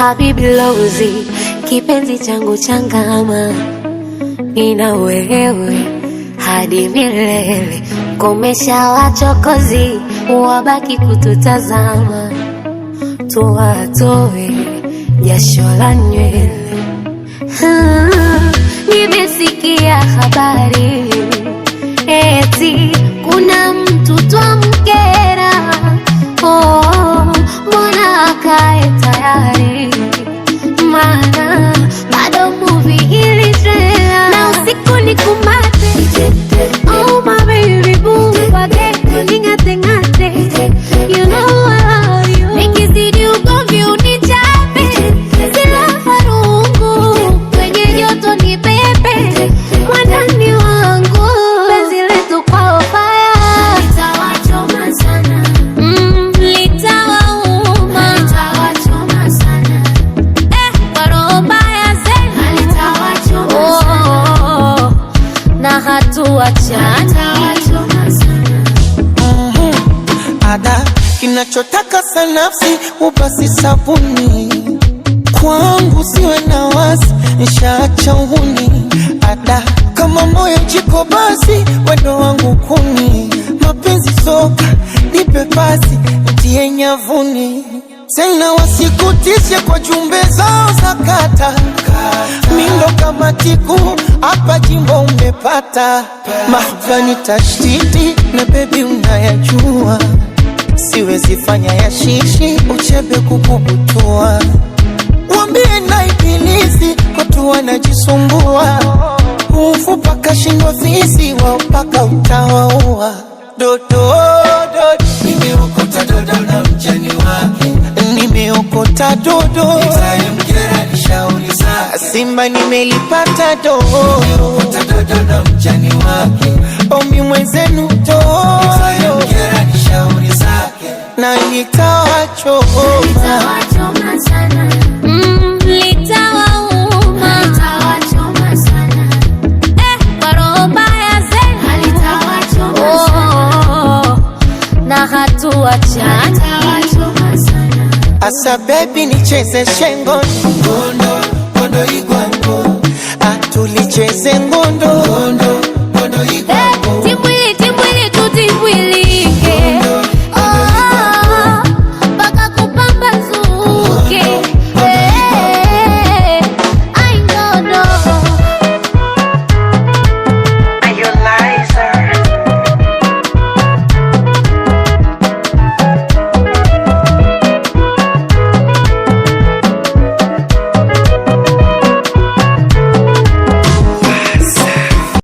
Habibi Lozi, kipenzi changu changama, nina wewe hadi milele. Komesha wachokozi, wabaki kututazama, tuwatoe jasho la nywele. Nimesikia habari eti kuna mtu twamkera. Mbona akae tayari, maana bado movie hili trailer. Na usiku ni kumate, oh my baby boo, wage ningate ngate, you know I love you. Nikizidi ugomvi unichape, sila farungu, kwenye joto ni pepe, mwandani wangu, penzi letu kwa fire. Litawachoma sana, litawauma, litawachoma sana, kwa roho mbaya zenu, litawachoma sana, na hatuachana. Ada kinachotaka sanafsi upasi sabuni, kwangu siwe na wasi, nishaacha uhuni. Ada kama moyo jiko basi, wendo wangu kuni, mapenzi soka nipe pasi, ntie nyavuni. Tena wasikutishe kwa jumbe zao za kata, mindo kama tiku, hapa jimbo umepata. Mahvani tashtiti na baby unayajua, siwezi fanya ya shishi, uchebe kukubutua. Wambie na ibilisi, watu wanajisumbua, ufupa kashindwa fisi, wapaka utawaua. Dodo, nimeokota dodo na mjani wake, nimeokota dodo, nitamkera nishauri zake. Simba nimelipata dodo, nimeokota dodo na mjani wake, omi mwenzenu dodo, nitamkera nishauri zake. Na litawachoma sana, litawauma, litawachoma sana, kwa roho mbaya zenu, litawachoma sana, na hatuachana. Asa baby nicheze shengo ngondo, ngondo igwango, tulicheze ngondo, ngondo, ngondo igwango. Timbwili, timbwili, tu timbwili.